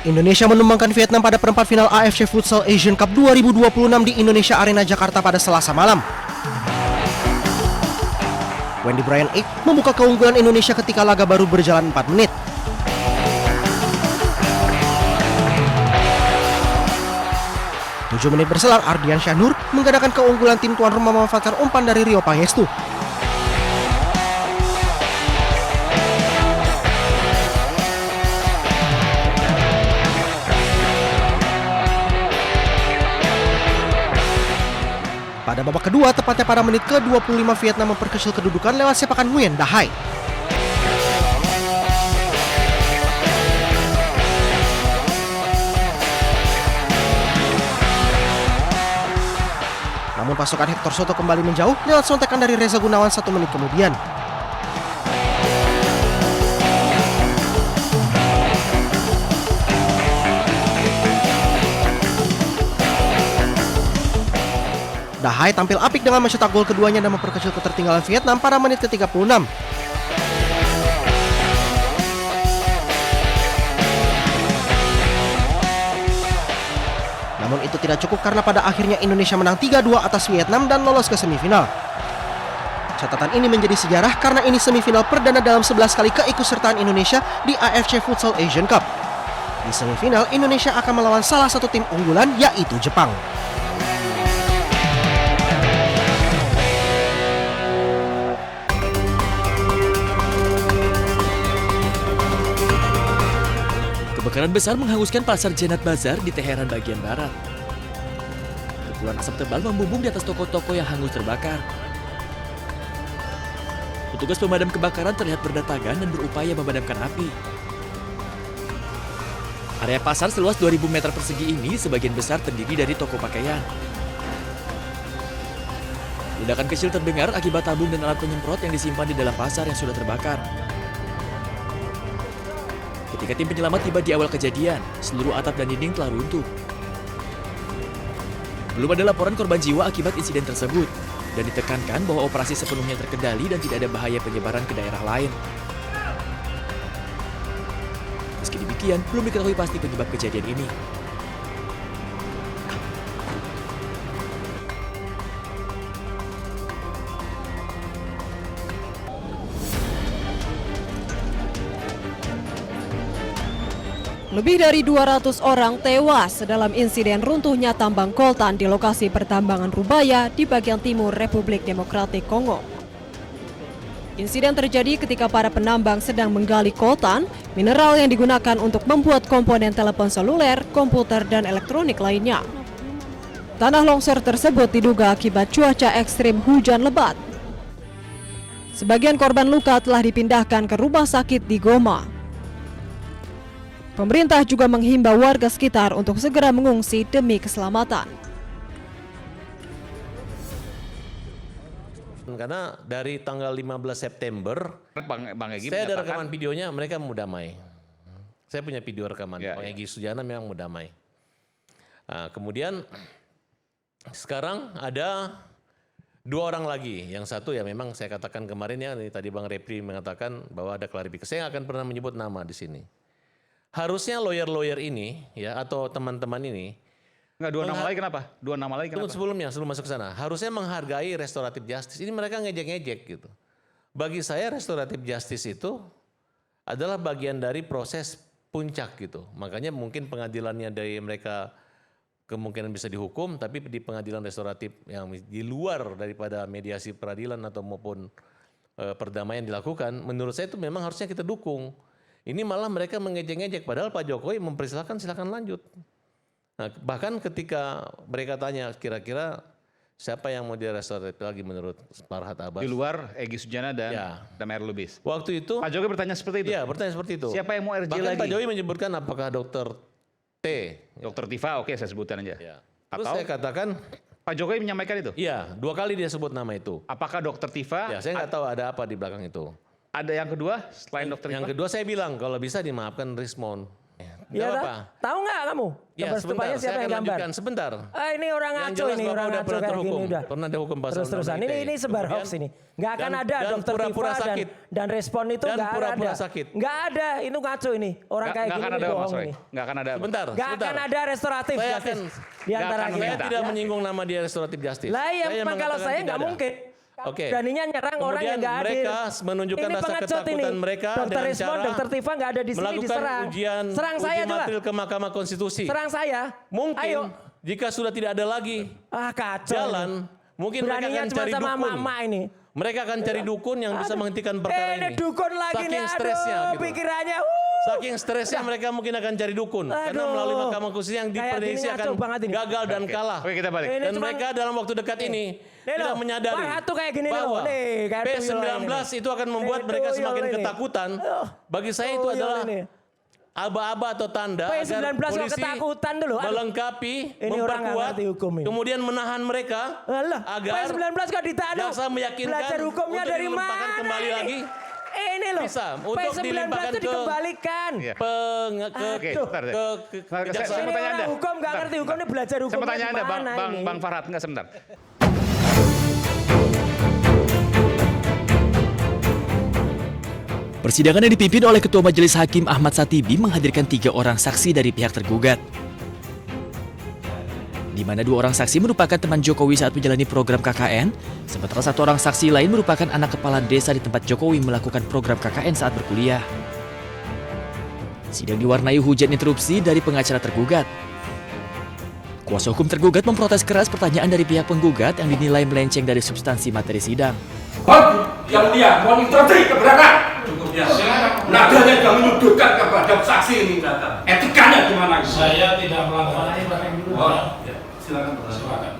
Indonesia menumbangkan Vietnam pada perempat final AFC Futsal Asian Cup 2026 di Indonesia Arena Jakarta pada Selasa malam. Wendy Bryan Eek membuka keunggulan Indonesia ketika laga baru berjalan 4 menit. Tujuh menit berselang, Ardian Syahnur menggandakan keunggulan tim tuan rumah memanfaatkan umpan dari Rio Pangestu. Pada babak kedua, tepatnya pada menit ke-25, Vietnam memperkecil kedudukan lewat sepakan Nguyen Da Hai. Namun pasukan Hector Soto kembali menjauh lewat sontekan dari Reza Gunawan 1 menit kemudian. Da Hai tampil apik dengan mencetak gol keduanya dan memperkecil ketertinggalan Vietnam pada menit ke-36. Namun itu tidak cukup karena pada akhirnya Indonesia menang 3-2 atas Vietnam dan lolos ke semifinal. Catatan ini menjadi sejarah karena ini semifinal perdana dalam 11 kali keikutsertaan Indonesia di AFC Futsal Asian Cup. Di semifinal, Indonesia akan melawan salah satu tim unggulan, yaitu Jepang. Kebakaran besar menghanguskan pasar Jenat Bazar di Teheran bagian barat. Kepulan asap tebal membumbung di atas toko-toko yang hangus terbakar. Petugas pemadam kebakaran terlihat berdatangan dan berupaya memadamkan api. Area pasar seluas 2000 meter persegi ini sebagian besar terdiri dari toko pakaian. Ledakan kecil terdengar akibat tabung dan alat penyemprot yang disimpan di dalam pasar yang sudah terbakar. Ketika tim penyelamat tiba di awal kejadian, seluruh atap dan dinding telah runtuh. Belum ada laporan korban jiwa akibat insiden tersebut, dan ditekankan bahwa operasi sepenuhnya terkendali dan tidak ada bahaya penyebaran ke daerah lain. Meski demikian, belum diketahui pasti penyebab kejadian ini. Lebih dari 200 orang tewas dalam insiden runtuhnya tambang koltan di lokasi pertambangan Rubaya di bagian timur Republik Demokratik Kongo. Insiden terjadi ketika para penambang sedang menggali koltan, mineral yang digunakan untuk membuat komponen telepon seluler, komputer, dan elektronik lainnya. Tanah longsor tersebut diduga akibat cuaca ekstrim hujan lebat. Sebagian korban luka telah dipindahkan ke rumah sakit di Goma. Pemerintah juga menghimbau warga sekitar untuk segera mengungsi demi keselamatan. Karena dari tanggal 15 September, Bang Egy saya ada rekaman videonya, mereka mau damai. Saya punya video rekaman, Ya, Bang Egy Sujana memang mau damai. Nah, kemudian sekarang ada 2 orang lagi. Yang satu ya memang saya katakan kemarin ya, tadi Bang Repri mengatakan bahwa ada klarifikasi. Saya nggak akan pernah menyebut nama di sini. Harusnya lawyer-lawyer ini ya atau teman-teman ini Enggak, 2 nama lagi kenapa? 2 nama lagi kenapa? sebelum masuk ke sana harusnya menghargai restoratif justice. Ini mereka ngejek-ngejek gitu. Bagi saya restoratif justice itu adalah bagian dari proses puncak gitu. Makanya mungkin pengadilannya dari mereka kemungkinan bisa dihukum, tapi di pengadilan restoratif yang di luar daripada mediasi peradilan atau maupun perdamaian dilakukan, menurut saya itu memang harusnya kita dukung. Ini malah mereka mengejek-ngejek, padahal Pak Jokowi mempersilahkan silakan lanjut. Nah, bahkan ketika mereka tanya kira-kira siapa yang mau direstoratif lagi menurut Farhad Abbas. Di luar Egy Sujana dan Ya. Damar Lubis. Waktu itu, Pak Jokowi bertanya seperti itu? iya bertanya seperti itu. Siapa yang mau RJ Bahkan lagi? Pak Jokowi menyebutkan apakah dokter T. Dr. Tifa, oke saya sebutkan aja. Ya. Terus Atau saya katakan, Pak Jokowi menyampaikan itu? iya 2 kali dia sebut nama itu. Apakah Dr. Tifa? Ya, saya nggak tahu ada apa di belakang itu. Ada yang kedua selain Dr. Tifa? Yang kedua saya bilang kalau bisa dimaafkan Rismond. Nggak apa-apa. Tahu nggak kamu? Ya, Gambar sebentar, stupanya siapa saya yang akan gambar? lanjutkan sebentar. Ini orang Yang ngaco jelas ini, Bapak orang udah ngaco pernah kayak terhukum. gini udah. Pernah dihukum pasal Terus-terusan ini sebar hoax ini. Nggak akan ada dan dokter pura-pura Tifa sakit. dan respon itu Dan nggak pura-pura ada. sakit. Nggak ada, itu ngaco ini. Orang kayak Nggak gini akan ada, Mas bohong Roy. ini. Nggak akan ada. Sebentar, Nggak sebentar. akan ada restoratif Saya justice akan- di antara Nggak akan kita. Saya tidak menyinggung nama dia restoratif justice. Lah ya, Saya memang kalau mengatakan saya tidak nggak ada. mungkin. Oke. Beraninya nyerang orang yang nggak hadir. mereka menunjukkan Ini rasa pengecut ketakutan ini. mereka Dokter dengan Rismon, cara Dokter Tifa nggak ada di sini melakukan diserang. ujian Serang saya uji coba. materil ke Mahkamah Konstitusi. Serang saya. Mungkin Ayo. jika sudah tidak ada lagi Kacau. jalan, mungkin mereka Beraninya akan cuma cari sama dukun. mama ini. Mereka akan cari dukun yang bisa menghentikan perkara Ini ini. dukun lagi Saking nih, aduh stresnya gitu. pikirannya. Saking stresnya mereka mungkin akan cari dukun. Karena Aduh. melalui Mahkamah Konstitusi yang Kayak diprediksi gini akan ngaco banget ini. gagal dan kalah. Oke, kita balik. Ini Dan cuma- mereka dalam waktu dekat ini tidak loh, menyadari wah, tuh kayak gini bahwa loh, nih, kayak tuyul P19 ini. itu akan membuat Nih, mereka tuyul semakin ini. ketakutan. Bagi saya itu Tuyul adalah ini. aba-aba atau tanda agar P19 kok polisi ketakutan dulu. Aduh. melengkapi, Ini orang nggak memperkuat, ngerti hukum ini. kemudian menahan mereka Alah, agar P19 kok ditahan? jaksa meyakinkan Belajar hukumnya untuk dari dilimpahkan mana kembali ini? lagi. Ini loh. Bisa, untuk P19 dilimpahkan itu ke- dikembalikan. Iya. Aduh. Oke, sebentar. kejaksaan. Saya Ini mau tanya orang Anda. hukum nggak Bentar, ngerti hukum, bentar. ini belajar hukum Saya mau tanya Anda, ini. Bang Farhad, enggak sebentar. Persidangan yang dipimpin oleh Ketua Majelis Hakim Ahmad Satibi menghadirkan 3 orang saksi dari pihak tergugat. Di mana 2 orang saksi merupakan teman Jokowi saat menjalani program KKN, sementara 1 orang saksi lain merupakan anak kepala desa di tempat Jokowi melakukan program KKN saat berkuliah. Sidang diwarnai hujan interupsi dari pengacara tergugat. Kuasa hukum tergugat memprotes keras pertanyaan dari pihak penggugat yang dinilai melenceng dari substansi materi sidang. Yang dia monitor dari keberatan. Nadanya yang menyudutkan kepada saksi ini. Etikanya gimana? Saya tidak melanggar. Silakan.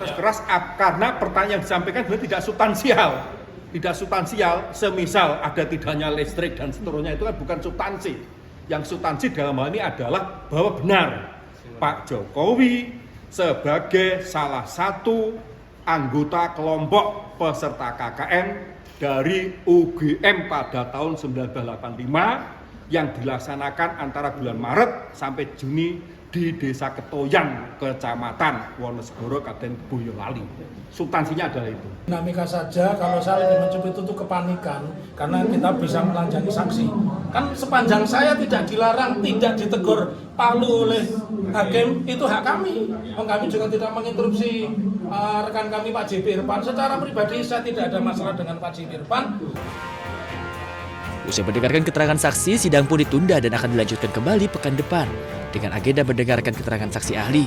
Keras karena pertanyaan yang disampaikan sebenarnya tidak substansial. Tidak substansial, semisal ada tidaknya listrik dan seterusnya itu kan bukan substansi. Yang substansi dalam hal ini adalah bahwa benar Pak Jokowi sebagai salah satu anggota kelompok peserta KKN dari UGM pada tahun 1985 yang dilaksanakan antara bulan Maret sampai Juni di Desa Ketoyang, Kecamatan Wonosegoro, Kabupaten Boyolali. Substansinya adalah itu. Dinamika saja, kalau saya lebih mencubit itu kepanikan karena kita bisa melanjani saksi. Kan sepanjang saya tidak dilarang, tidak ditegur palu oleh hakim, itu hak kami. Kami juga tidak menginterupsi rekan kami Pak JP Irfan. Secara pribadi saya tidak ada masalah dengan Pak JP Irfan. Usai mendengarkan keterangan saksi, sidang pun ditunda dan akan dilanjutkan kembali pekan depan dengan agenda mendengarkan keterangan saksi ahli.